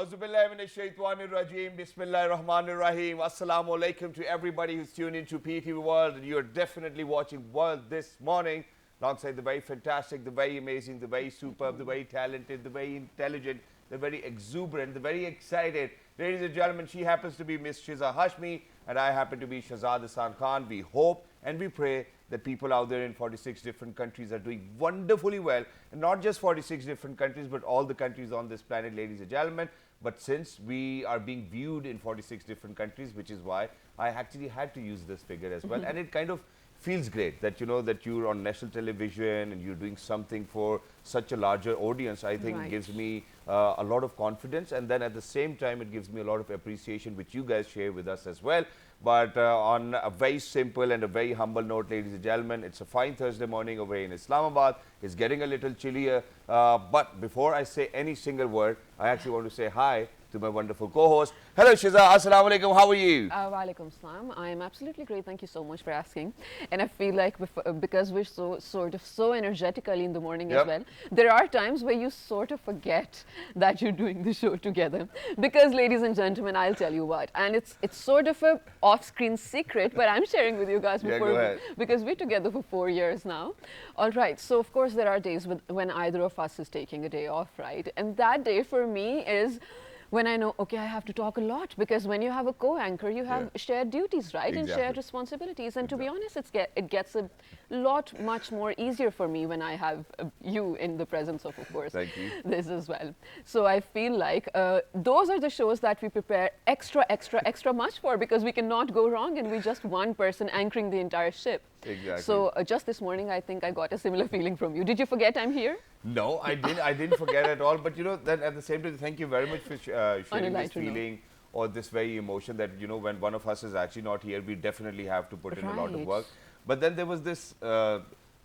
Auzubillahiminash-shaytanir-rajeem. Bismillahir-rahmanir-rahim. Assalamu alaikum to everybody who's tuned into PTV World. And you're definitely watching World this morning alongside the very fantastic, the very amazing, the very superb, the very talented, the very intelligent, the very exuberant, the very excited. Ladies and gentlemen, she happens to be Miss Shiza Hashmi and I happen to be Shahzad Hassan Khan. We hope and we pray that people out there in 46 different countries are doing wonderfully well. And not just 46 different countries, but all the countries on this planet, ladies and gentlemen. But since we are being viewed in 46 different countries, which is why I actually had to use this figure as well. And it kind of feels great that, you know, that you're on national television and you're doing something for such a larger audience. I think it gives me a lot of confidence, and then at the same time it gives me a lot of appreciation, which you guys share with us as well. But on a very simple and a very humble note, ladies and gentlemen, it's a fine Thursday morning over here in Islamabad. It's getting a little chillier, but before I say any single word, I actually want to say hi to my wonderful co-host. Hello Shiza, assalamu alaikum, how are you? Wa alaikum salam. I am absolutely great, thank you so much for asking. And I feel like because we're so energetically in the morning as well, there are times where you sort of forget that you're doing the show together. Because ladies and gentlemen, I'll tell you what, and it's sort of a off-screen secret, but I'm sharing with you guys before because we're together for 4 years now. All right, so of course there are days when either of us is taking a day off, right? And that day for me is when I know, okay, I have to talk a lot, because when you have a co-anchor, you have shared duties, right? And shared responsibilities. And to be honest, it gets a lot much more easier for me when I have you in the presence of course, this as well. So I feel like those are the shows that we prepare extra much for, because we cannot go wrong and we're just one person anchoring the entire ship. Exactly. So just this morning, I think I got a similar feeling from you. Did you forget I'm here? No, I didn't forget at all. But you know, then at the same time, thank you very much for sharing this feeling or this very emotion that, you know, when one of us is actually not here, we definitely have to put in a lot of work. But then there was this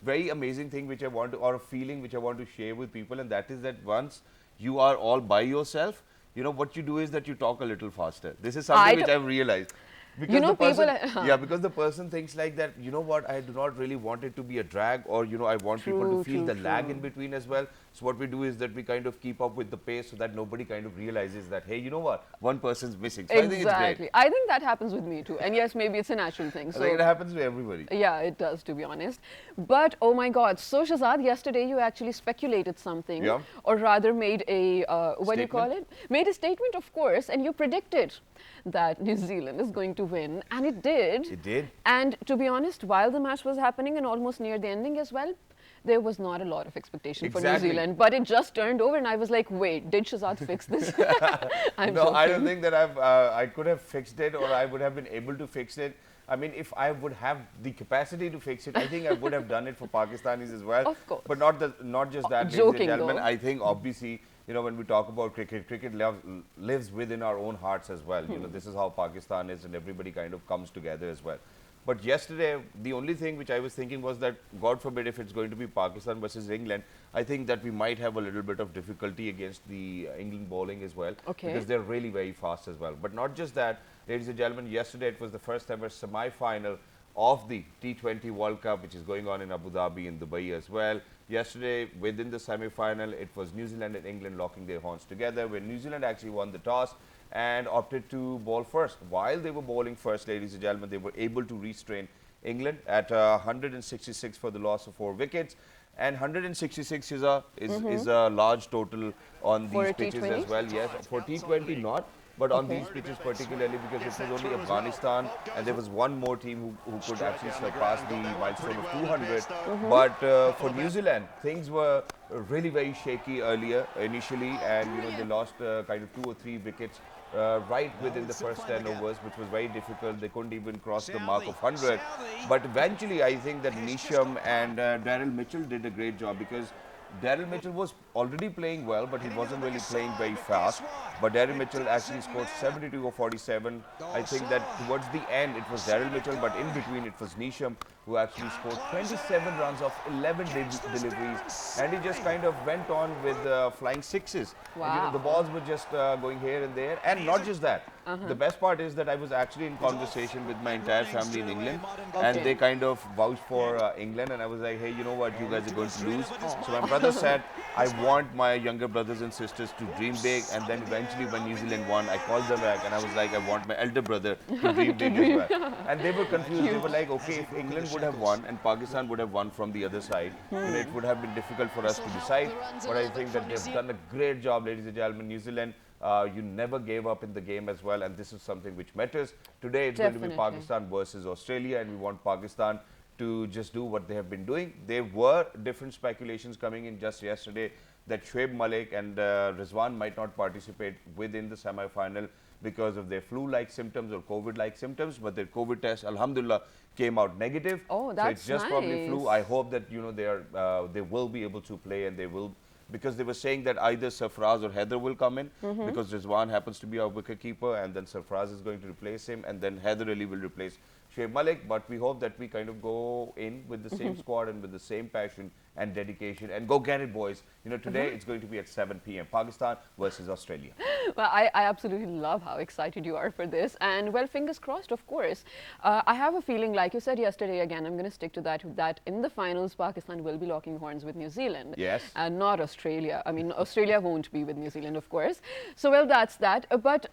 very amazing thing which I want to, or a feeling which I want to share with people, and that is that once you are all by yourself, you know, what you do is that you talk a little faster. This is something which I've realized. Because you know, the person, because the person thinks like that, you know what, I do not really want it to be a drag, or, you know, I want people to feel the lag in between as well. So what we do is that we kind of keep up with the pace so that nobody kind of realizes that, hey, you know what, one person's missing. So I think it's great. I think that happens with me too. And yes, maybe it's a natural thing. So I think it happens to everybody. Yeah, it does, to be honest. But, oh my God, so Shahzad, yesterday you actually speculated something, or rather made a, what do you call it? Made a statement, of course, and you predicted that New Zealand is going to win, and it did. It did. And to be honest, while the match was happening and almost near the ending as well, there was not a lot of expectation for New Zealand, but it just turned over, and I was like, wait, did Shahzad fix this? No, joking. I don't think that I could have fixed it, or I would have been able to fix it. I mean, if I would have the capacity to fix it, I think I would have done it for Pakistanis as well. Of course. But not just that, ladies and gentlemen. I think obviously, you know, when we talk about cricket, cricket lives within our own hearts as well. You know, this is how Pakistan is, and everybody kind of comes together as well. But yesterday, the only thing which I was thinking was that, God forbid, if it's going to be Pakistan versus England, I think that we might have a little bit of difficulty against the England bowling as well. Because they're really very fast as well. But not just that, ladies and gentlemen, yesterday it was the first ever semi-final of the T20 World Cup, which is going on in Abu Dhabi and Dubai as well. Yesterday, within the semi-final, it was New Zealand and England locking their horns together, where New Zealand actually won the toss and opted to bowl first. While they were bowling first, ladies and gentlemen, they were able to restrain England at 166 for the loss of 4 wickets. And 166 is a large total on these pitches as well. Yes, for T20 not, but on these pitches particularly, because it was only Afghanistan and there was one more team who could actually surpass the milestone of 200. But for New Zealand, things were really very shaky initially, and you know, they lost kind of 2 or 3 wickets right within the first 10 overs, which was very difficult. They couldn't even cross the mark of 100. But eventually, I think that Nisham and Daryl Mitchell did a great job, because Daryl Mitchell was already playing well, but he wasn't really playing very fast. But Daryl Mitchell actually scored 72 or 47. I think that towards the end, it was Daryl Mitchell, but in between, it was Nisham who actually scored 27 runs off 11 deliveries. And he just kind of went on with flying sixes. Wow. And, you know, the balls were just going here and there. And not just that. The best part is that I was actually in conversation with my entire family in England, and they kind of vouched for England, and I was like, hey, you know what, you guys are going to lose. So my brother said, I want my younger brothers and sisters to dream big, and then eventually when New Zealand won, I called them back and I was like, I want my elder brother to dream big as well. And they were confused. They were like, okay, if England would have won and Pakistan would have won from the other side, it would have been difficult for us to decide. But I think that they've done a great job, ladies and gentlemen. New Zealand, you never gave up in the game as well, and this is something which matters. Today it's going to be Pakistan versus Australia, and we want Pakistan to just do what they have been doing. There were different speculations coming in just yesterday that Shoaib Malik and Rizwan might not participate within the semi-final because of their flu-like symptoms or COVID-like symptoms, but their COVID test, alhamdulillah, came out negative. Oh, that's so it's just nice. probably flu. I hope that they will be able to play, and they will, because they were saying that either Sarfraz or Heather will come in, because Rizwan happens to be our wicket keeper, and then Sarfraz is going to replace him, and then Heather Ali will replace Shoaib Malik. But we hope that we kind of go in with the same squad and with the same passion and dedication, and go get it, boys. Today it's going to be at 7 p.m. Pakistan versus Australia. Well, I absolutely love how excited you are for this, and well, fingers crossed, of course. I have a feeling, like you said yesterday, again, I'm going to stick to that in the finals, Pakistan will be locking horns with New Zealand. Yes. And not Australia. I mean, Australia won't be with New Zealand, of course. So, well, that's that. But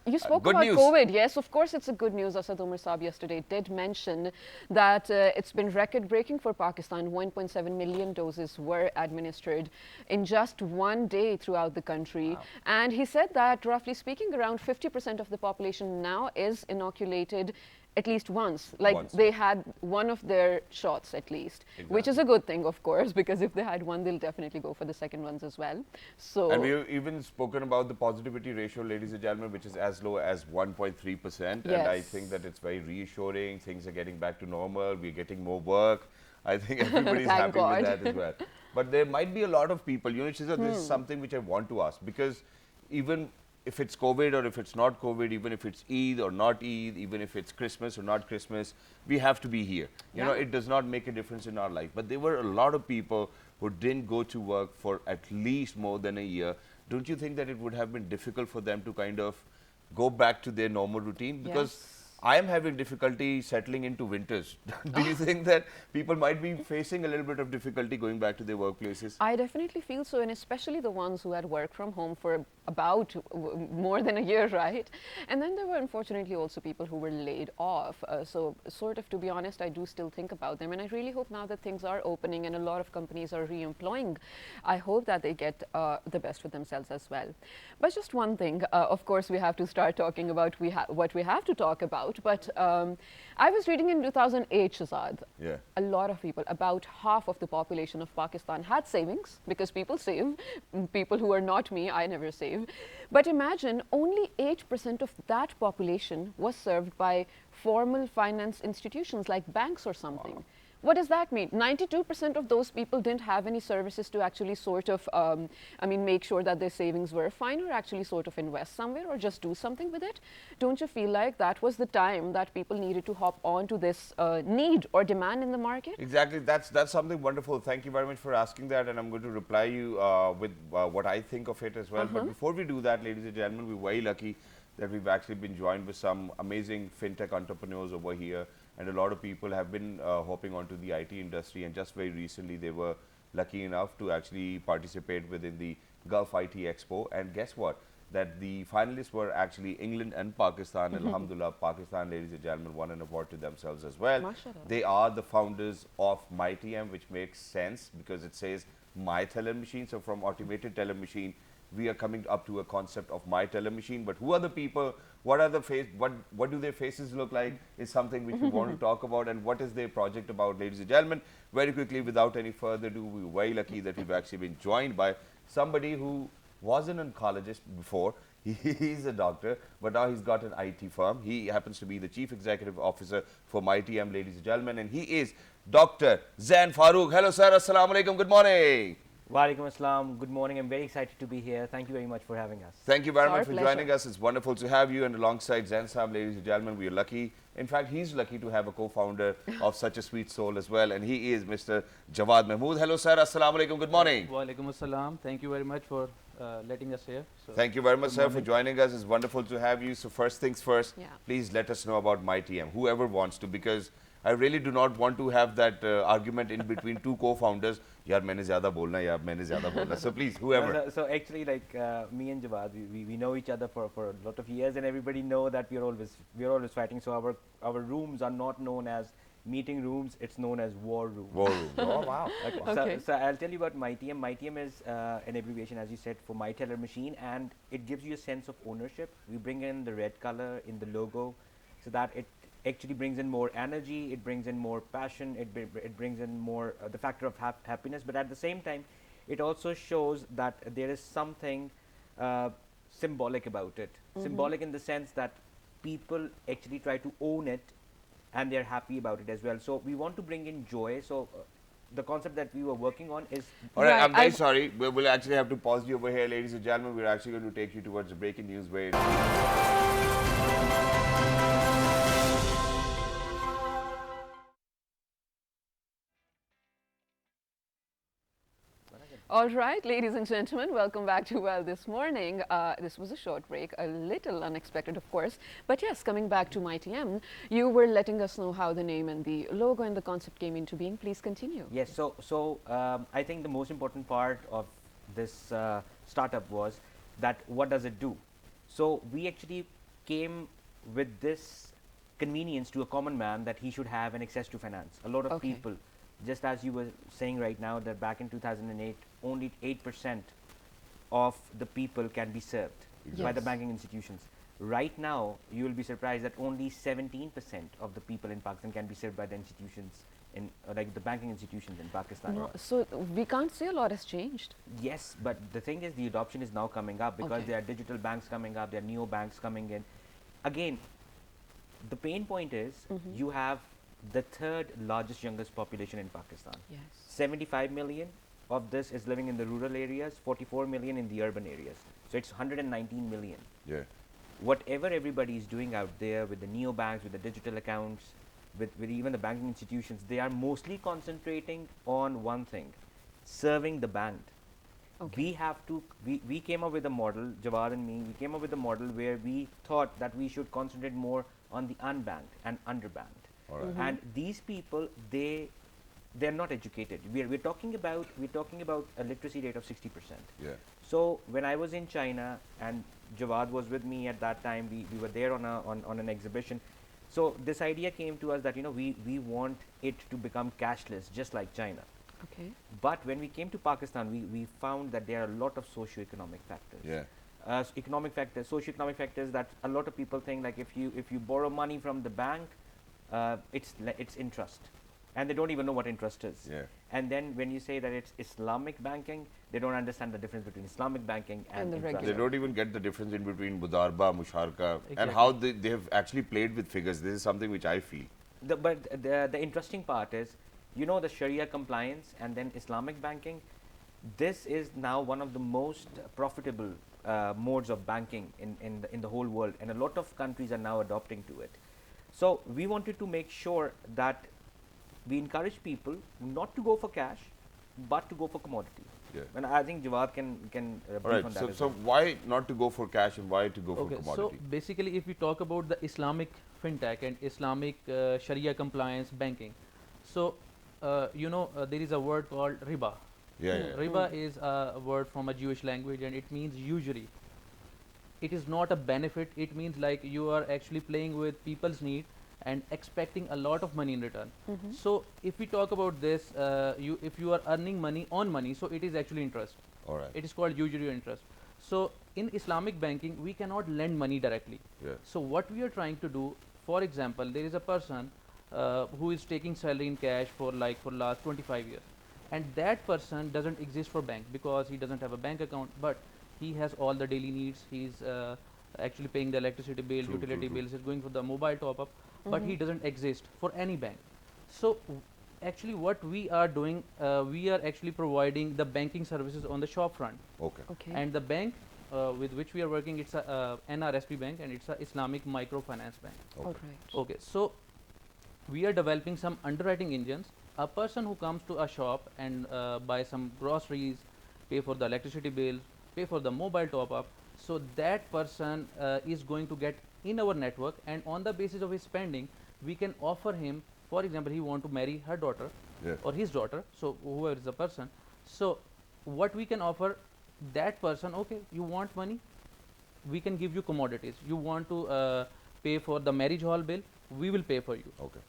you spoke about news. COVID. Yes, of course, it's a good news. Asad Umar Saab yesterday did mention that it's been record-breaking for Pakistan. 1.7 million doses were administered in just one day throughout the country. Wow. And he said that, roughly speaking, around 50% of the population now is inoculated at least once. Like they had one of their shots at least, which is a good thing, of course, because if they had one, they'll definitely go for the second ones as well. So, and we've even spoken about the positivity ratio, ladies and gentlemen, which is as low as 1.3%. Yes. And I think that it's very reassuring. Things are getting back to normal. We're getting more work. I think everybody's happy with that as well. But there might be a lot of people, Shiza, this is something which I want to ask, because even if it's COVID or if it's not COVID, even if it's Eid or not Eid, even if it's Christmas or not Christmas, we have to be here. You know, it does not make a difference in our life. But there were a lot of people who didn't go to work for at least more than a year. Don't you think that it would have been difficult for them to kind of go back to their normal routine? Because I am having difficulty settling into winters. Do you think that people might be facing a little bit of difficulty going back to their workplaces? I definitely feel so, and especially the ones who had worked from home for about more than a year, right? And then there were unfortunately also people who were laid off. So sort of, to be honest, I do still think about them, and I really hope now that things are opening and a lot of companies are re-employing, I hope that they get the best for themselves as well. But just one thing, of course, we have to start talking about what we have to talk about. But I was reading in 2008, Shazad, a lot of people, about half of the population of Pakistan had savings, because people save. People who are not me, I never save. But imagine only 8% of that population was served by formal finance institutions like banks or something. Wow. What does that mean? 92% of those people didn't have any services to actually sort of, make sure that their savings were fine, or actually sort of invest somewhere or just do something with it. Don't you feel like that was the time that people needed to hop on to this need or demand in the market? Exactly. That's something wonderful. Thank you very much for asking that, and I'm going to reply you with what I think of it as well. But before we do that, ladies and gentlemen, we're very lucky that we've actually been joined with some amazing fintech entrepreneurs over here. And a lot of people have been hopping onto the IT industry, and just very recently they were lucky enough to actually participate within the Gulf IT Expo. And guess what? That the finalists were actually England and Pakistan. Alhamdulillah, Pakistan, ladies and gentlemen, won an award to themselves as well. Mashallah. They are the founders of MyTM, which makes sense because it says My Teller Machine. So from automated teller machine, we are coming up to a concept of My Teller Machine. But who are the people? What are the face? What do their faces look like? Is something which we want to talk about. And what is their project about, ladies and gentlemen? Very quickly, without any further ado, we're very lucky that we've actually been joined by somebody who was an oncologist before. He's a doctor, but now he's got an IT firm. He happens to be the Chief Executive Officer for MyTM, ladies and gentlemen, and he is Dr. Zain Farooq. Hello, sir. Assalamu alaikum. Good morning. Walaikum assalam. Good morning. I'm very excited to be here. Thank you very much for having us. Thank you very much for joining us. It's wonderful to have you. And alongside Zain Saab, ladies and gentlemen, we are lucky. In fact, he's lucky to have a co-founder of such a sweet soul as well. And he is Mr. Jawad Mahmood. Hello, sir. Assalamu alaikum. Good morning. Walaikum assalam. Thank you very much for letting us here. So thank you very much, sir, for joining us. It's wonderful to have you. So first things first, please let us know about MyTM, whoever wants to, because I really do not want to have that argument in between two co-founders. यार मैंने ज़्यादा बोलना है, यार मैंने ज़्यादा बोलना है. So please, whoever. So actually, like me and Jawad, we know each other for a lot of years, and everybody know that we are always fighting. So our rooms are not known as meeting rooms; it's known as war rooms. War room. Oh wow. Okay. So I'll tell you about MyTM. MyTM is an abbreviation, as you said, for My Teller Machine, and it gives you a sense of ownership. We bring in the red color in the logo, so that it actually brings in more energy, it brings in more passion, it brings in more the factor of happiness, but at the same time it also shows that there is something symbolic about it. Symbolic in the sense that people actually try to own it and they're happy about it as well. So we want to bring in joy. So the concept that we were working on is all right, Right, I'm very sorry. We'll actually have to pause you over here, ladies and gentlemen. We're actually going to take you towards the breaking news where All right, ladies and gentlemen, welcome back to Well This Morning. This was a short break, a little unexpected, of course. But yes, coming back to MyTM, you were letting us know how the name and the logo and the concept came into being. Please continue. yes. So I think the most important part of this startup was that what does it do? So we actually came with this convenience to a common man that he should have an access to finance. A lot of Okay. people, just as you were saying right now, that back in 2008, only 8% of the people can be served by the Yes. banking institutions. Right now, you will be surprised that only 17% of the people in Pakistan can be served by the institutions in like the banking institutions in Pakistan. No, so we can't say a lot has changed. Yes, but the thing is, the adoption is now coming up because Okay. there are digital banks coming up, there are neo banks coming in. Again, the pain point is you have the third largest youngest population in Pakistan. Yes. 75 million of this is living in the rural areas, 44 million in the urban areas. So it's 119 million. yeah. Whatever everybody is doing out there with the neo banks, with the digital accounts, with even the banking institutions, they are mostly concentrating on one thing, serving the banked. Okay. We came up with a model, Jawad and me, we came up with a model where we thought that we should concentrate more on the unbanked and underbanked. All right. And these people, they're not educated. We're talking about a literacy rate of 60%. Yeah. So when I was in China and Jawad was with me at that time, we were there on an exhibition. So this idea came to us that we want it to become cashless, just like China. Okay. But when we came to Pakistan, we found that there are a lot of socio-economic factors. Yeah. Socio-economic factors that a lot of people think, like if you borrow money from the bank, it's interest, and they don't even know what interest is. Yeah. And then when you say that it's Islamic banking, they don't understand the difference between Islamic banking And the interest. regular. They don't even get the difference in between Mudarba, Musharka, and Exactly. how they have actually played with figures. This is something which I feel. But the interesting part is, the Sharia compliance and then Islamic banking. This is now one of the most profitable modes of banking in the whole world, and a lot of countries are now adopting to it. So we wanted to make sure that we encourage people not to go for cash, but to go for commodity. Yeah. And I think Jawad can All brief right. on that as So well. why not to go for cash and why to go for Okay, commodity? so basically, if we talk about the Islamic fintech and Islamic Sharia compliance banking, so there is a word called riba. Yeah. Yeah. Riba is a word from a Jewish language, and it means usury. It is not a benefit. It means like you are actually playing with people's need and expecting a lot of money in return. So if we talk about this, if you are earning money on money, so it is actually interest. All right. It is called usury or interest. So in Islamic banking, we cannot lend money directly. Yeah. So what we are trying to do, for example, there is a person who is taking salary in cash for last 25 years, and that person doesn't exist for bank because he doesn't have a bank account, but he has all the daily needs. He's actually paying the electricity bill, True, utility true, true. bills, he's going for the mobile top up, but he doesn't exist for any bank. So actually what we are doing, we are actually providing the banking services on the shop front. Okay. Okay. And the bank with which we are working, it's a NRSP bank, and it's a Islamic microfinance bank. All right. Okay, so we are developing some underwriting engines. A person who comes to a shop and buy some groceries, pay for the electricity bill, pay for the mobile top up, so that person is going to get in our network, and on the basis of his spending, we can offer him For example, he want to marry her daughter Yeah. or his daughter, so whoever is the person. So what we can offer that person, okay, you want money, we can give you commodities. You want to pay for the marriage hall bill, we will pay for you. Okay.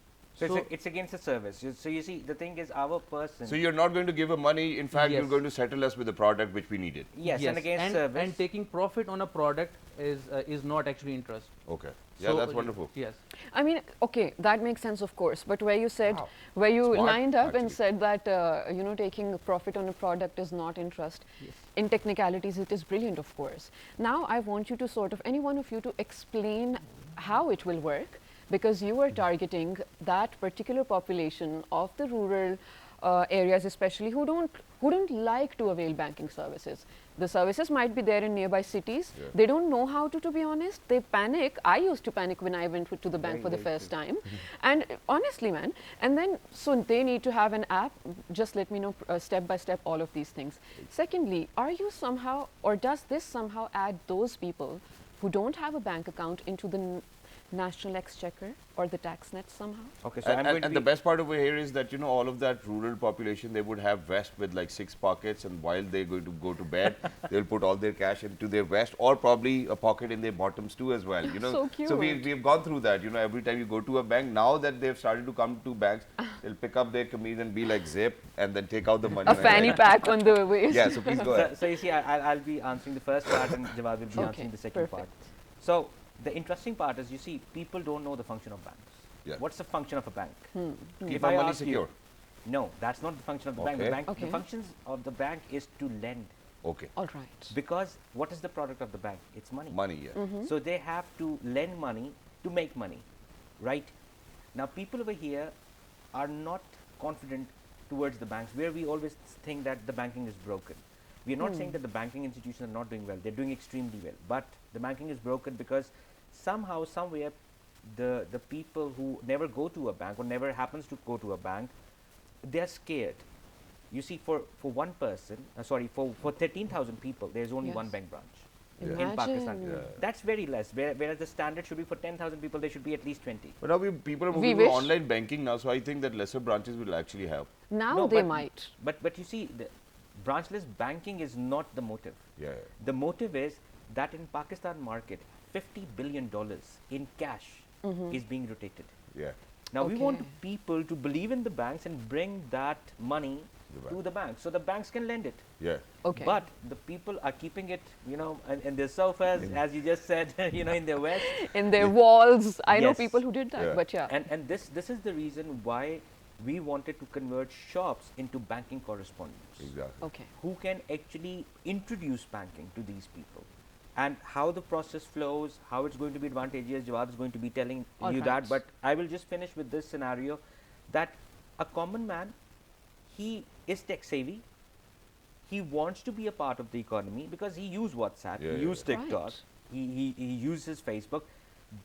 So, it's against the service. So you see, the thing is, our person. So you're not going to give a money. In fact, you're Yes. going to settle us with the product which we needed. Yes, and against service. and taking profit on a product is not actually interest. Okay. Yeah, So, that's wonderful. Yes. I mean, okay, that makes sense, of course. But where you said, Wow. where you Smart, lined up and actually. said that, you know, taking profit on a product is not interest. Yes. In technicalities, it is brilliant, of course. Now, I want you to sort of, any one of you to explain how it will work, because you are targeting that particular population of the rural areas, especially who don't like to avail banking services. The services might be there in nearby cities. Yeah. They don't know how to be honest. They panic. I used to panic when I went to the bank Very, for the very first time. And honestly, man, and then so they need to have an app. Just let me know step by step all of these things. Secondly, are you somehow, or does this somehow add those people who don't have a bank account into the national exchequer or the tax net somehow? Okay, so I'm going to And the best part over here is that, you know, all of that rural population, they would have vest with like 6 pockets, and while they're going to go to bed, they'll put all their cash into their vest, or probably a pocket in their bottoms too as well, you know. So cute. So we've gone through that, you know, every time you go to a bank, now that they've started to come to banks, they'll pick up their kameez and be like zip and then take out the money. A fanny pack on the waist. Yeah, so please go ahead. So you see, I'll be answering the first part, and Jawad will be Okay, answering the second part. perfect. So the interesting part is, you see, people don't know the function of banks. Yeah. What's the function of a bank? Keep If our I money ask you- secure. No, that's not the function of the bank. Okay. The bank, Okay. the functions of the bank is to lend, Okay. All right. because what is the product of the bank? It's money. Money, yeah. So they have to lend money to make money, right? Now people over here are not confident towards the banks, where we always think that the banking is broken. We are not saying that the banking institutions are not doing well. They're doing extremely well. But the banking is broken because somehow, somewhere, the people who never go to a bank or never happens to go to a bank, they're scared. You see, for one person, for 13,000 people, there's only one Yes. bank branch Yeah. in Pakistan. Imagine. Yeah. That's very less. Whereas the standard should be for 10,000 people, there should be at least 20. But now people are We moving to wish. online banking now, so I think that lesser branches will actually help. Now No, they but- might. But you see, the branchless banking is not the motive. Yeah. The motive is that in Pakistan market, $50 billion in cash is being rotated. Yeah. Now we want Okay. people to believe in the banks and bring that money The to bank. the bank, so the banks can lend it. Yeah. Okay. But the people are keeping it, you know, in their sofas, as you just said, you know, in their vest. In their walls. I know Yes. people who did that, Yeah. but yeah. And this is the reason why we wanted to convert shops into banking correspondents, Exactly. Okay. who can actually introduce banking to these people, and how the process flows, how it's going to be advantageous. Jawad is going to be telling All you right. that, but I will just finish with this scenario, that a common man, he is tech savvy, he wants to be a part of the economy because he uses WhatsApp, Yeah, he yeah, uses yeah. TikTok, Right. he uses Facebook.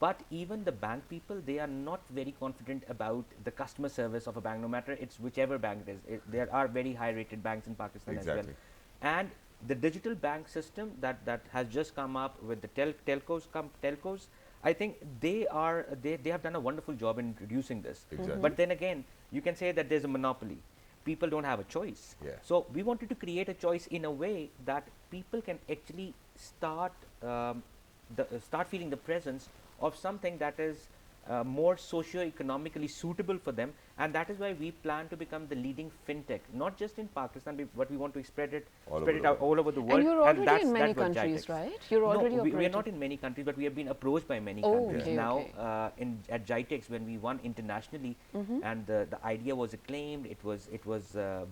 But even the bank people, they are not very confident about the customer service of a bank, no matter it's whichever bank it is. There are very high rated banks in Pakistan as Exactly. well. And the digital bank system that has just come up with the telcos, I think they have done a wonderful job in introducing this. Exactly. But then again, you can say that there's a monopoly. People don't have a choice. Yeah. So we wanted to create a choice in a way that people can actually start feeling the presence of something that is more socio-economically suitable for them, and that is why we plan to become the leading fintech, not just in Pakistan, but we want to spread it All over the out all over the world. And you're already that's- in many that's what countries, Jitex. right? You're No, already we are operating. not in many countries, but we have been approached by many Oh, countries. okay, Now, okay. at Jitex, when we won internationally, and the idea was acclaimed, it was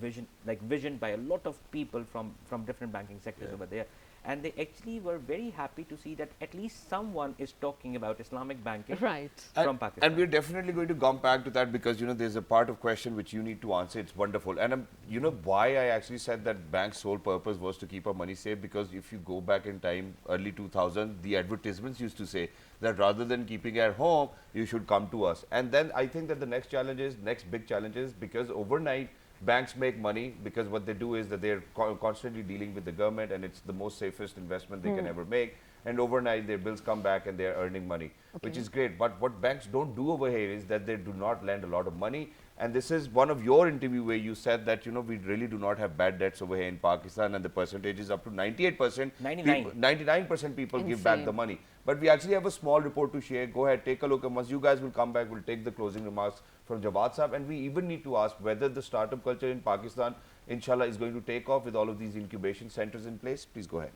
visioned by a lot of people from different banking sectors Yeah. over there. And they actually were very happy to see that at least someone is talking about Islamic banking Right. from Pakistan. And we're definitely going to come back to that, because, you know, there's a part of question which you need to answer. It's wonderful. And you know why I actually said that bank's sole purpose was to keep our money safe? Because if you go back in time, early 2000, the advertisements used to say that rather than keeping at home, you should come to us. And then I think that the next big challenge is, because overnight, banks make money because what they do is that they're constantly dealing with the government, and it's the most safest investment they can ever make. and overnight their bills come back and they're earning money, which is great. But what banks don't do over here is that they do not lend a lot of money. And this is one of your interview where you said that, we really do not have bad debts over here in Pakistan, and the percentage is up to 98%. 99% people give back the money. But we actually have a small report to share. Go ahead, take a look, and once you guys will come back, we'll take the closing remarks from Jawad Saab. And we even need to ask whether the startup culture in Pakistan, inshallah, is going to take off with all of these incubation centers in place. Please go ahead.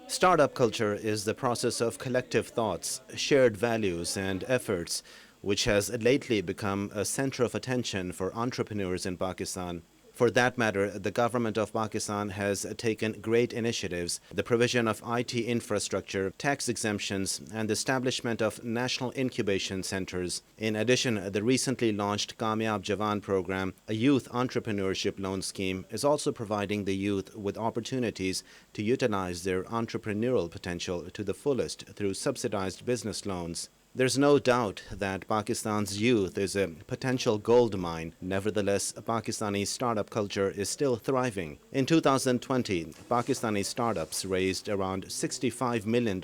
Startup culture is the process of collective thoughts, shared values, and efforts, which has lately become a center of attention for entrepreneurs in Pakistan. For that matter, the government of Pakistan has taken great initiatives: the provision of IT infrastructure, tax exemptions, and the establishment of national incubation centers. In addition, the recently launched Kamyab Jawan program, a youth entrepreneurship loan scheme, is also providing the youth with opportunities to utilize their entrepreneurial potential to the fullest through subsidized business loans. There's no doubt that Pakistan's youth is a potential gold mine. Nevertheless, Pakistani startup culture is still thriving. In 2020, Pakistani startups raised around $65 million,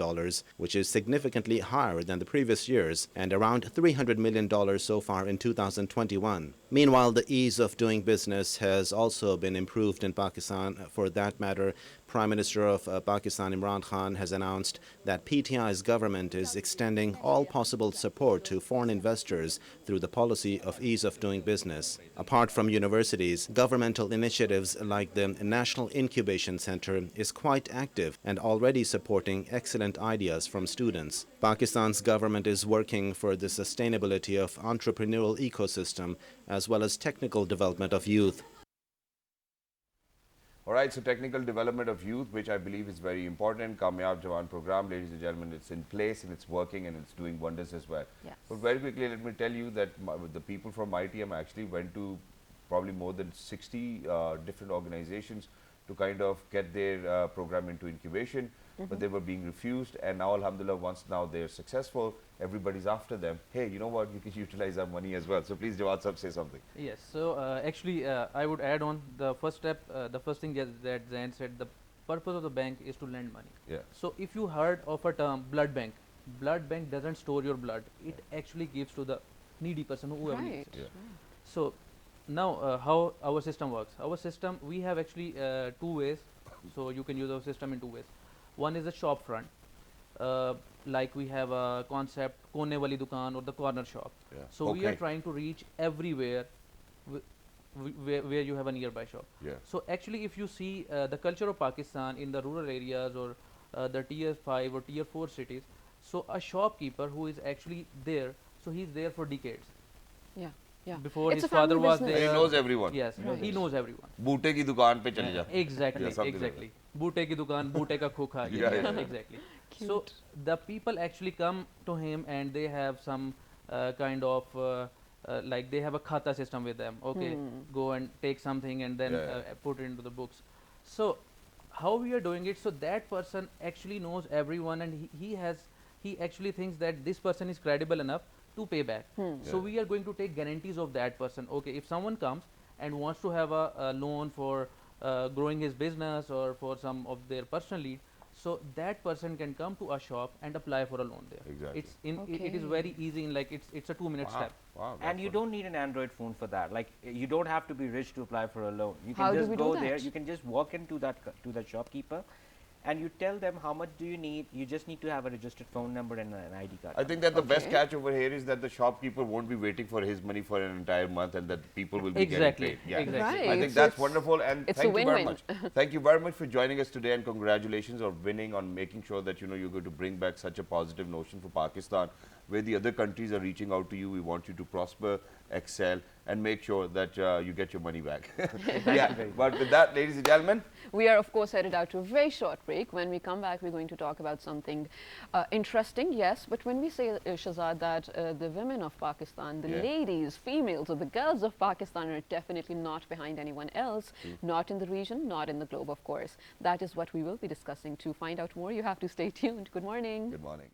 which is significantly higher than the previous years, and around $300 million so far in 2021. Meanwhile, the ease of doing business has also been improved in Pakistan. For that matter, Prime Minister of Pakistan Imran Khan has announced that PTI's government is extending all possible support to foreign investors through the policy of ease of doing business. Apart from universities, governmental initiatives like the National Incubation Center is quite active and already supporting excellent ideas from students. Pakistan's government is working for the sustainability of entrepreneurial ecosystem as well as technical development of youth. All right, so technical development of youth, which I believe is very important. Kamyab Jawan program, ladies and gentlemen, it's in place and it's working and it's doing wonders as well. Yes. But very quickly, let me tell you that the people from ITM actually went to probably more than 60 different organizations to kind of get their program into incubation, but they were being refused. And now, alhamdulillah, once now they're successful, everybody's after them. Hey, you know what? You can utilize our money as well. So please, Jawad Sahab, say something. Yes. So actually, I would add on the first step. The first thing that Zain said, the purpose of the bank is to lend money. Yeah. So if you heard of a term, blood bank doesn't store your blood. It actually gives to the needy person, whoever needs it. Yeah. So now, how our system works? Our system, we have actually two ways. So you can use our system in two ways. One is the shop front. Like we have a concept, Kone wali dukaan, or the corner shop. Yeah. So we are trying to reach everywhere where you have a nearby shop. Yeah. So actually, if you see the culture of Pakistan in the rural areas or the tier 5 or tier 4 cities, so a shopkeeper who is actually there, so he's there for decades. Yeah. Yeah. Before It's his a family father was business. there. And he knows everyone. Yes, Right. he knows everyone. Boote ki dukaan pe chale ja. Exactly, Yeah, something like exactly. Boote ki dukaan, boote ka khokha. Yeah, yeah, yeah. Exactly. So the people actually come to him and they have some kind of like they have a khata system with them. Okay, go and take something and then put it into the books. So how we are doing it? So that person actually knows everyone, and he actually thinks that this person is credible enough to pay back. So we are going to take guarantees of that person. Okay, if someone comes and wants to have a loan for growing his business or for some of their personal need, so that person can come to a shop and apply for a loan there. Exactly. It's it is very easy. In like it's a 2-minute step. Wow, And you don't need an Android phone for that. Like you don't have to be rich to apply for a loan. You How can do just we do go there. that? You can just walk into that shopkeeper, and you tell them how much do you need. You just need to have a registered phone number and an ID card. I think that the best catch over here is that the shopkeeper won't be waiting for his money for an entire month, and that people will be Exactly. getting paid. Yeah. Exactly. Right. I think So that's it's- wonderful, and it's a thank you very win-win. much. Thank you very much for joining us today, and congratulations on winning, on making sure that you're going to bring back such a positive notion for Pakistan, where the other countries are reaching out to you. We want you to prosper, excel, and make sure that you get your money back. Yeah. But with that, ladies and gentlemen, We are, of course, headed out to a very short break. When we come back, we're going to talk about something interesting, yes. But when we say, Shahzad, that the women of Pakistan, the ladies, females, or the girls of Pakistan are definitely not behind anyone else, not in the region, not in the globe, of course. That is what we will be discussing. To find out more, you have to stay tuned. Good morning. good morning.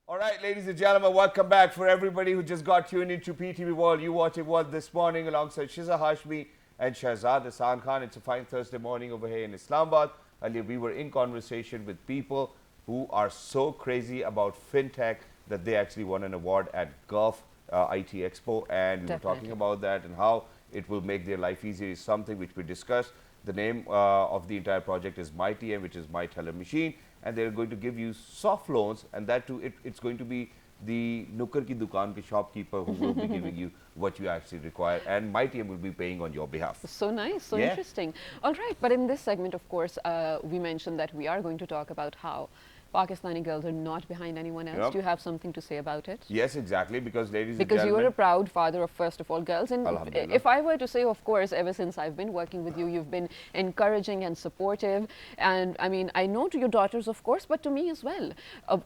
All right, ladies and gentlemen, welcome back. For everybody who just got tuned into PTV World, you watching World this morning alongside Shiza Hashmi and Shahzad Hasan Khan. It's a fine Thursday morning over here in Islamabad. Earlier, we were in conversation with people who are so crazy about fintech that they actually won an award at Gulf IT Expo, and we were talking about that and how it will make their life easier is something which we discussed. The name of the entire project is MyTM, which is My Teller Machine, and they're going to give you soft loans, and that too, it's going to be the Nukkar ki dukaan ke shopkeeper who will be giving you what you actually require, and MyTM will be paying on your behalf. So nice, so interesting. All right, but in this segment, of course, we mentioned that we are going to talk about how Pakistani girls are not behind anyone else. Do you have something to say about it? Yes, exactly, because ladies and Because gentlemen, you are a proud father of, first of all, girls. And if I were to say, of course, ever since I've been working with you, you've been encouraging and supportive. And I mean, I know to your daughters, of course, but to me as well.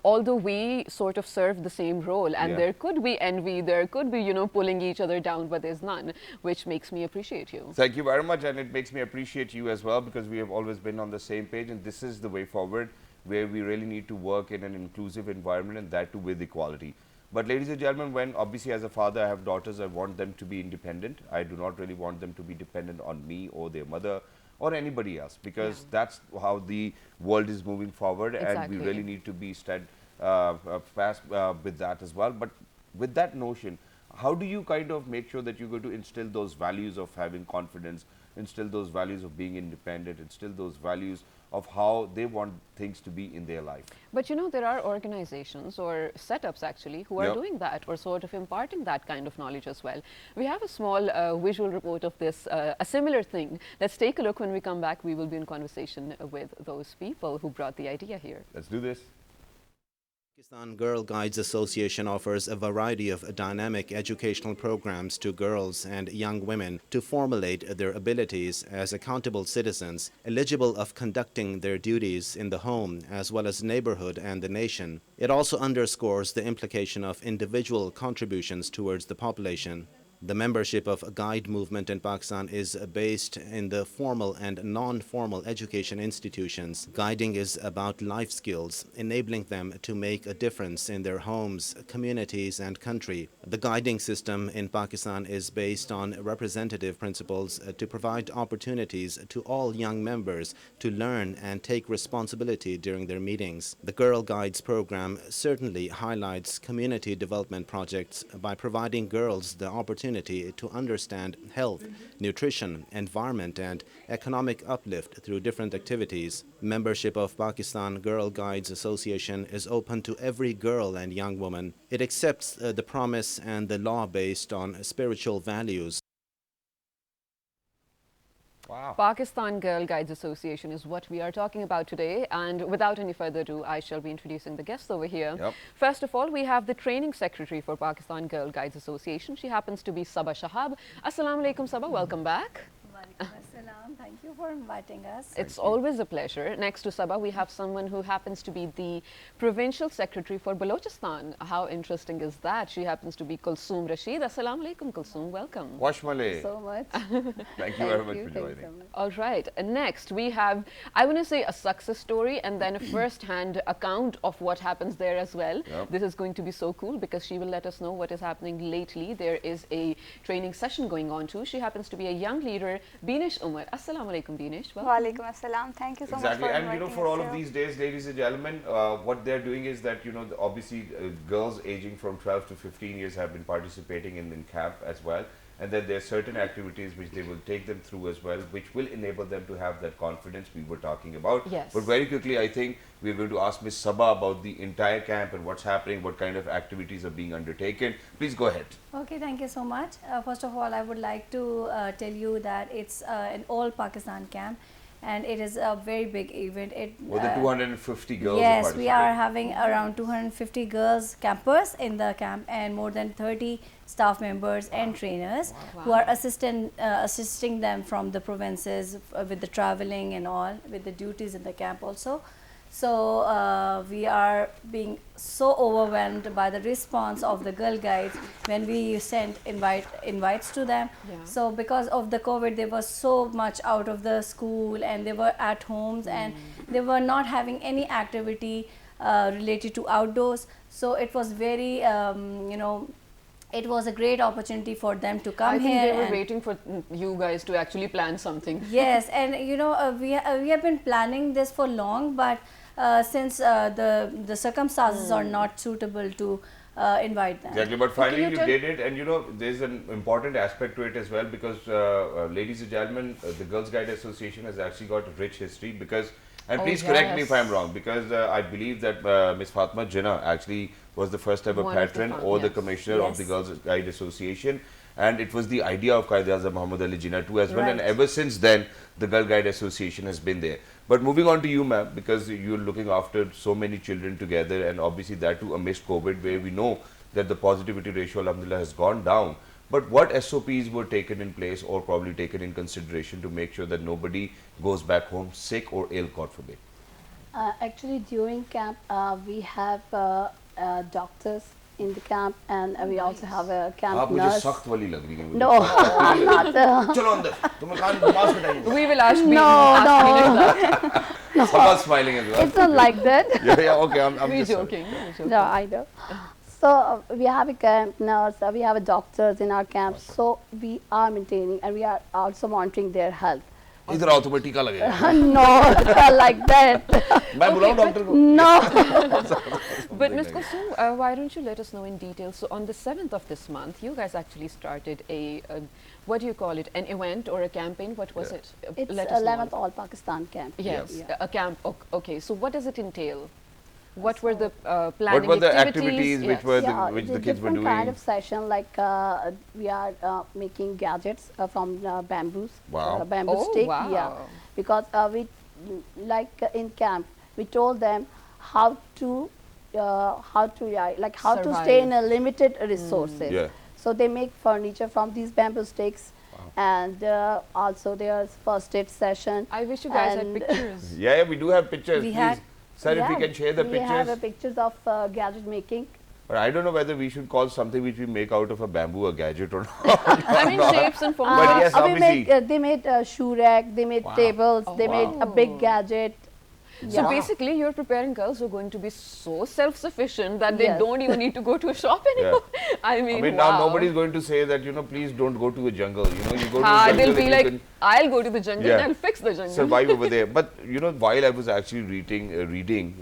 Although we sort of serve the same role, and there could be envy, there could be, you know, pulling each other down, but there's none, which makes me appreciate you. Thank you very much, and it makes me appreciate you as well, because we have always been on the same page, and this is the way forward, where we really need to work in an inclusive environment, and that too with equality. But ladies and gentlemen, when obviously as a father I have daughters, I want them to be independent. I do not really want them to be dependent on me or their mother or anybody else, because that's how the world is moving forward, and we really need to be fast with that as well. But with that notion, how do you kind of make sure that you're going to instill those values of having confidence, instill those values of being independent, instill those values of how they want things to be in their life? But you know, there are organizations or setups actually who are doing that, or sort of imparting that kind of knowledge as well. We have a small visual report of this, a similar thing. Let's take a look. When we come back, we will be in conversation with those people who brought the idea here. Let's do this. Pakistan Girl Guides Association offers a variety of dynamic educational programs to girls and young women to formulate their abilities as accountable citizens, eligible of conducting their duties in the home as well as neighborhood and the nation. It also underscores the implication of individual contributions towards the population. The membership of a guide movement in Pakistan is based in the formal and non-formal education institutions. Guiding is about life skills, enabling them to make a difference in their homes, communities, and country. The guiding system in Pakistan is based on representative principles to provide opportunities to all young members to learn and take responsibility during their meetings. The Girl Guides program certainly highlights community development projects by providing girls the opportunity to understand health, nutrition, environment, and economic uplift through different activities. Membership of Pakistan Girl Guides Association is open to every girl and young woman. It accepts the promise and the law based on spiritual values. Wow. Pakistan Girl Guides Association is what we are talking about today, and without any further ado, I shall be introducing the guests over here. Yep. First of all, we have the training secretary for Pakistan Girl Guides Association. She happens to be Sabah Shahab. Assalamu alaikum, Sabah. Welcome back. Walaikum assalam. Thank you for inviting us. It's always a pleasure. Next to Sabah, we have someone who happens to be the provincial secretary for Balochistan. How interesting is that? She happens to be Kulsoom Rashid. Assalamu alaikum, Kulsoom. Welcome. Wash Malay. So much. Thank you very much for joining. So much. All right. Next, we have, I want to say, a success story and then a first-hand account of what happens there as well. Yep. This is going to be so cool because she will let us know what is happening lately. There is a training session going on too. She happens to be a young leader, Binish Umar. Assalamu alaikum, Binish. Welcome. Walaikum assalam. Thank you so Exactly, much for and you know, inviting for us all of here. these days, ladies and gentlemen, what they're doing is that, you know, obviously girls aging from 12 to 15 years have been participating in camp as well, and then there are certain activities which they will take them through as well, which will enable them to have that confidence we were talking about. Yes. But very quickly, I think we're going to ask Ms. Sabah about the entire camp and what's happening, what kind of activities are being undertaken. Please go ahead. Okay, thank you so much. First of all, I would like to tell you that it's an all Pakistan camp, and it is a very big event. More than 250 girls are Yes, we are participating. having around 250 girls campers in the camp and more than 30 staff members and trainers who are assisting them from the provinces with the traveling and all, with the duties in the camp also. So we are being so overwhelmed by the response of the girl guides when we sent invites to them. Yeah. So because of the COVID, they were so much out of the school and they were at homes and they were not having any activity related to outdoors. So it was very, you know, it was a great opportunity for them to come I think here. they were and waiting for you guys to actually plan something. yes, and you know, we have been planning this for long, but since the circumstances are not suitable to invite them. Exactly, but finally you you tell- did it, and you know there's an important aspect to it as well because, ladies and gentlemen, the Girls Guide Association has actually got a rich history because, and Oh, please correct me if yes. I'm wrong, because I believe that Ms. Fatma Jinnah actually was the first ever One of the patron found- or the yes. commissioner of the Yes. Girls Guide Association, and it was the idea of Qaid-e-Azam Muhammad Ali Jinnah too as well, and Right. ever since then the Girl Guide Association has been there. But moving on to you, ma'am, because you're looking after so many children together, and obviously that too amidst COVID, where we know that the positivity ratio, alhamdulillah, has gone down. But what SOPs were taken in place or probably taken in consideration to make sure that nobody goes back home sick or ill, God forbid? Actually, during camp, we have doctors in the camp, and we also have a camp आप मुझे nurse. सख्त वाली लग रही है मुझे। No, I'm not. चलो अंदर, तुम्हें कान नमाज पढ़ाएंगे। We will ask No, Binish that. Sabah's smiling as well. It's not like that. Yeah, okay, I'm We're just joking. We're joking. No, I know. So we have a camp nurse, we have a doctors in our camp, so we are maintaining and we are also monitoring their health. इधर आओ तुम्हें टीका लगेगा। No, it's not like that. मैं बुलाऊं doctor को? No. But Ms. Kulsoom, why don't you let us know in detail? So on the 7th of this month, you guys actually started a what do you call it? An event or a campaign? What was it? It's Let us know. 11th All Pakistan camp. Yes, Yeah. a camp. Okay, so what does it entail? What were the planning What were the activities? activities which were Yeah, which the the kids were different kind doing? of session, like we are making gadgets from bamboos, Wow. bamboo Oh, stick. wow. Yeah, because we like in camp we told them how to how to stay in a limited resources. Yeah. So they make furniture from these bamboo sticks, and also there's first aid session. I wish you guys had and pictures. Yeah, we do have pictures. We Please, had- sir, if we yeah, can share the we have pictures. pictures of gadget making. But I don't know whether we should call something which we make out of a bamboo a gadget or not. I mean, shapes and forms. But yes, we obviously. they made a shoe rack, they made tables, they made a big gadget. So basically, you're preparing girls who are going to be so self-sufficient that they Yes. don't even need to go to a shop anymore. I mean, now wow. nobody's going to say that, please don't go to a jungle. You go to a jungle They'll and be you like, can I'll go to the jungle Yeah. and I'll fix the jungle. survive over there. But, while I was actually reading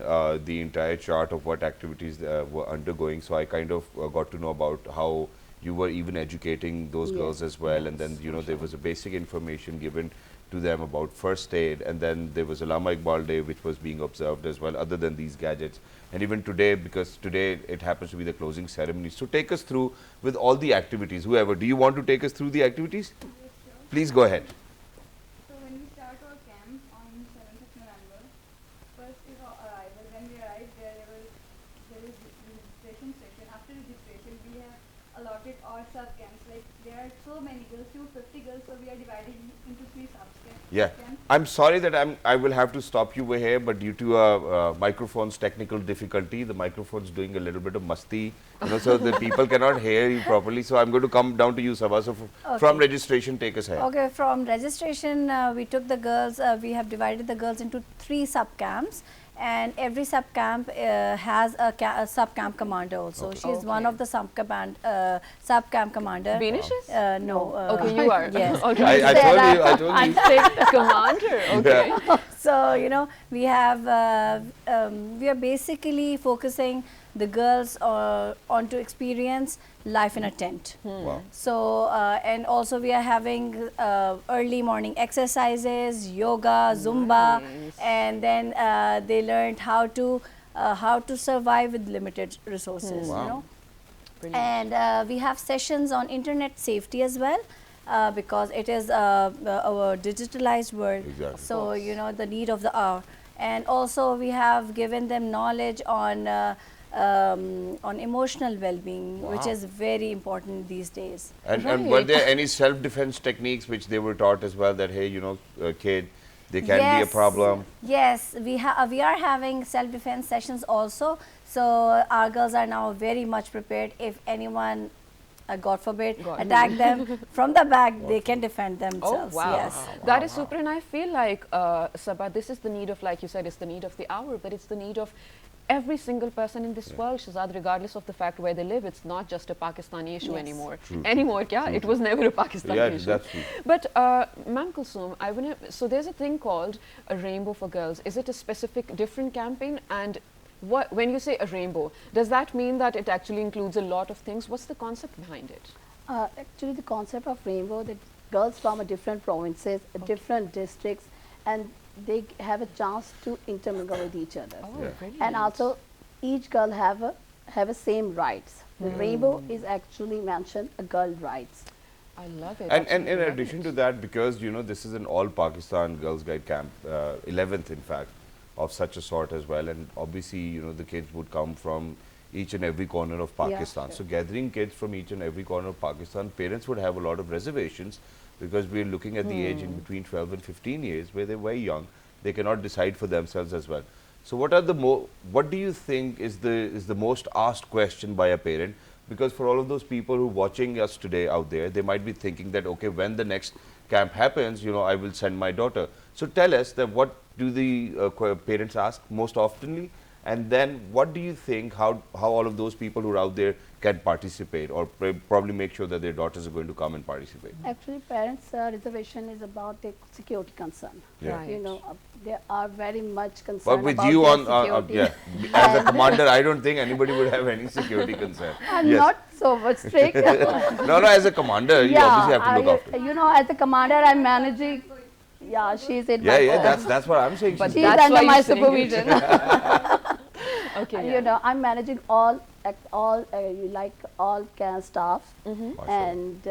the entire chart of what activities were undergoing, so I kind of got to know about how you were even educating those girls as well. And then, there was a basic information given to them about first aid, and then there was Islamic Banking Day which was being observed as well, other than these gadgets. And even today, because today it happens to be the closing ceremony. So take us through with all the activities. Whoever, do you want to take us through the activities? Yes, sure. Please go ahead. So when we start our camp on 7th of November, first is our arrival. When we arrive, there is the registration session. After registration, we have allotted our sub camps. Like there are so many girls, 250 girls, so we are dividing into 3 sub camps. Yeah, I'm sorry that I will have to stop you over here, but due to microphone's technical difficulty, the microphone's doing a little bit of musti, so the people cannot hear you properly. So I'm going to come down to you, Sabha. So from registration, take us ahead. Okay, from registration, we took the girls, we have divided the girls into 3 sub-camps, and every sub-camp has a sub-camp commander also. She is one of the sub-camp commander. Beanish is? No. Okay, you are. Yes. Okay. I told you. The commander. Okay. So, we have, we are basically focusing the girls on to experience life in a tent. Wow. So, and also we are having early morning exercises, yoga, Zumba, and then they learned how to survive with limited resources, Wow. Brilliant. And we have sessions on internet safety as well. Because it is our digitalized world, Exactly. so the need of the hour, and also we have given them knowledge on emotional well-being, which is very important these days. And were there any self-defense techniques which they were taught as well, that hey, kid, there can be a problem? Yes, we are having self-defense sessions also. So our girls are now very much prepared. If anyone, God forbid, attack them from the back, they can defend themselves. Oh, wow. Yes. That is super, and I feel like, Sabha, this is the need of, like you said, it's the need of the hour, but it's the need of every single person in this world, Shahzad, regardless of the fact where they live. It's not just a Pakistani issue anymore. It was never a Pakistani issue. That's true. But, Ma'am Kulsoom, so there's a thing called a rainbow for girls. Is it a specific, different campaign? And when you say a rainbow, does that mean that it actually includes a lot of things? What's the concept behind it? Actually, the concept of rainbow, that girls from different provinces, different districts, and they have a chance to intermingle with each other. And also, each girl have a same rights. The rainbow is actually mentioned a girl rights. I love it. And in addition to that, because this is an all Pakistan Girls Guide camp, 11th in fact, of such a sort as well, and obviously the kids would come from each and every corner of Pakistan. So gathering kids from each and every corner of Pakistan, parents would have a lot of reservations, because we're looking at the age in between 12 and 15 years where they're very young. They cannot decide for themselves as well. So what do you think is the most asked question by a parent? Because for all of those people who are watching us today out there, they might be thinking that, okay, when the next camp happens, I will send my daughter. So tell us that what do the parents ask most oftenly? And then what do you think, how all of those people who are out there can participate, or probably make sure that their daughters are going to come and participate? Actually, parents' reservation is about the security concern. Yeah. Right. They are very much concerned But with about you their on, security. as a commander, I don't think anybody would have any security concern. I'm not so much strict. No, as a commander, you obviously have to look after. As a commander, I'm managing. Yeah, she's in my That's what I'm saying. But she's that's under why my you're saying it. supervision. Okay. I'm managing all camp staff, and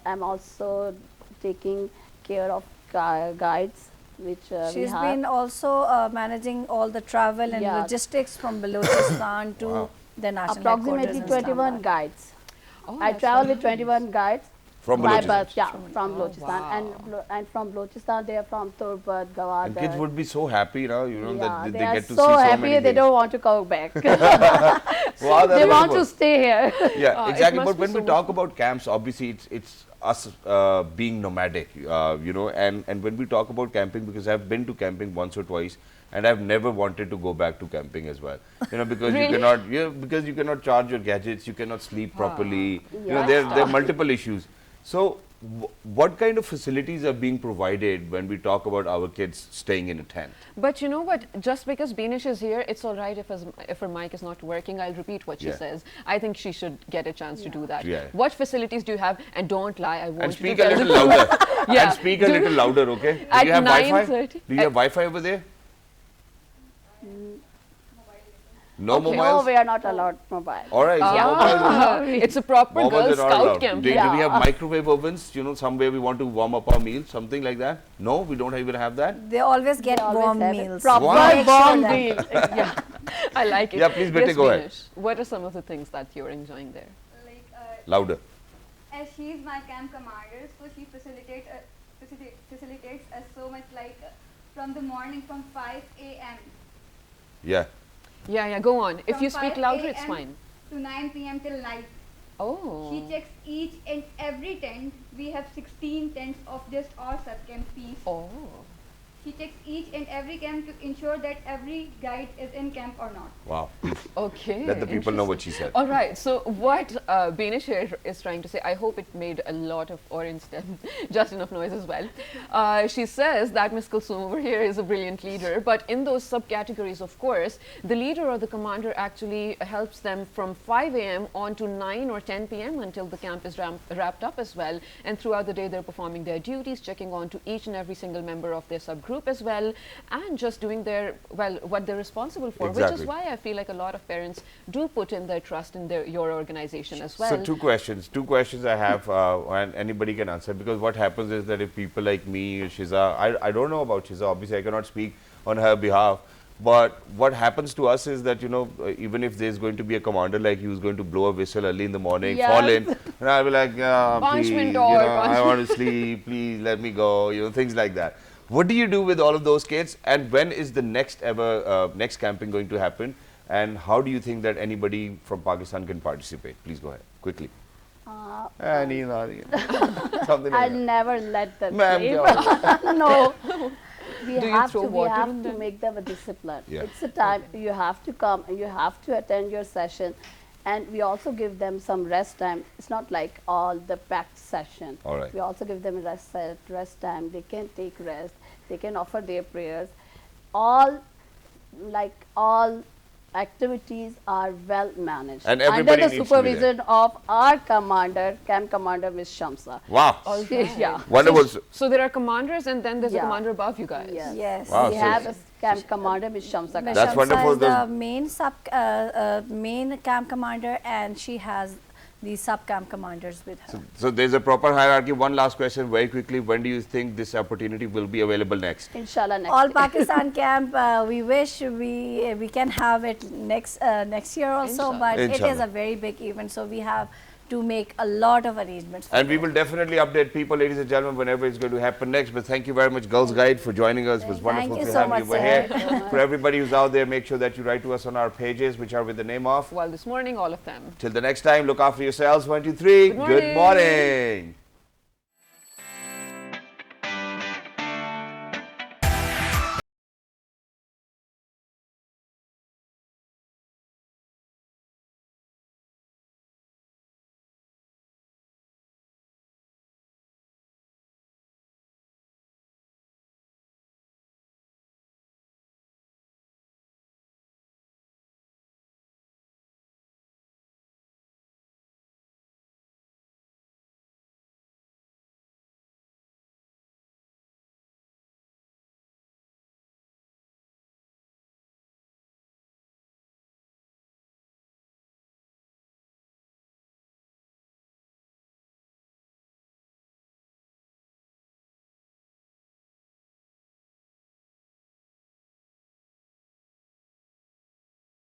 I'm also taking care of guides, which we She's have. been also managing all the travel and logistics from Balochistan to the national approximately headquarters in 21 Islamabad. guides. Oh, I that's travel very with 21 nice. guides From by Balochistan. bus, from Balochistan, wow. and from Balochistan they are from Turbat, Gawad. And kids would be so happy now, you know, that they are get to so see so happy many they things. don't want to go back. Wow, that's They want wonderful. to stay here. Yeah, It exactly. must But be when so we much talk fun. about camps, obviously it's us being nomadic, you know, and when we talk about camping, because I've been to camping once or twice, and I've never wanted to go back to camping as well. You know, because Really? you cannot, because you cannot charge your gadgets, you cannot sleep properly. You know, Yeah. there are multiple issues. So, what kind of facilities are being provided when we talk about our kids staying in a tent? But you know what? Just because Beanish is here, it's all right if her mic is not working. I'll repeat what she Yeah. says. I think she should get a chance to do that. Yeah. What facilities do you have? And don't lie. I want And you speak to a tell the little louder. Yeah. And speak a Do- little louder, okay? Do At you have Wi-Fi? 9:30? Do you have Wi-Fi over there? No Okay. No, mobiles? we are not allowed mobile. All right, so Ah, it's a proper mobiles Girl are not Scout allowed. camp. Do we Yeah. have microwave ovens? You know, somewhere we want to warm up our meals, something like that? No, we don't even have that? They always get They always warm have it. meals. Proper Wow. Make sure warm that- meal. Yeah. I like it. Yeah, please, Betty, yes, go ahead. Beanish, what are some of the things that you're enjoying there? Like, Louder. as she's my camp commander, so she facilitates us so much, like from the morning from 5 a.m. Yeah. Yeah, go on. If From you speak 5 louder, it's a.m. fine. to 9 p.m. till night. Oh. She checks each and every tent. We have 16 tents of just our sub-camp piece. Oh. She checks each and every camp to ensure that every guide is in camp or not. Wow. Okay. Let the people know what she said. All right. So what Beanish here is trying to say, I hope it made a lot of, or instead, just enough noise as well. She says that Ms. Kulsum over here is a brilliant leader, but in those subcategories, of course, the leader or the commander actually helps them from 5 a.m. on to 9 or 10 p.m. until the camp is wrapped up as well. And throughout the day, they're performing their duties, checking on to each and every single member of their subgroup as well, and just doing their, well, what they're responsible for, which Exactly. is why I feel like a lot of parents do put in their trust in your organization as well. So two questions I have, and anybody can answer, because what happens is that if people like me, Shiza, I don't know about Shiza, obviously I cannot speak on her behalf, but what happens to us is that, you know, even if there's going to be a commander like you who's going to blow a whistle early in the morning, Yes. fall in, and I'll be like, Punch please, me you know, door, I punch want to sleep, please let me go, you know, things like that. What do you do with all of those kids, and when is the next next camping going to happen, and how do you think that anybody from Pakistan can participate? Please go ahead, quickly. Something I'll like that. never let them Ma'am, sleep. go No. We Do you have throw to, we water have on to them? make them a discipline. Yeah. It's a time you have to come and you have to attend your session, and we also give them some rest time. It's not like all the packed session. All right. We also give them rest time. They can take rest. They can offer their prayers. All activities are well managed And under everybody the needs to be there. supervision of our commander, camp commander, Ms. Shamsa. Wow. All right. Yeah. Wonderful. So there are commanders, and then there's a Yeah. commander above you guys. Yes. Yes. Wow, We so have a camp commander, Ms. Shamsa. Ms. That's Shamsa wonderful. is the Those- main camp commander, and she has the sub camp commanders with her. So there's a proper hierarchy. One last question very quickly. When do you think this opportunity will be available next? Inshallah, next All year. Pakistan camp, we wish we can have it next year also, Inshallah. but it is Inshallah. a very big event, so we have to make a lot of arrangements. For And we it. will definitely update people, ladies and gentlemen, whenever it's going to happen next. But thank you very much, Girls Guide, for joining us. It was wonderful you to so have much, you over sir. here. For everybody who's out there, make sure that you write to us on our pages, which are with the name of. Well, this morning, all of them. Till the next time, look after yourselves. 1, 2, 3. Good Good morning. morning.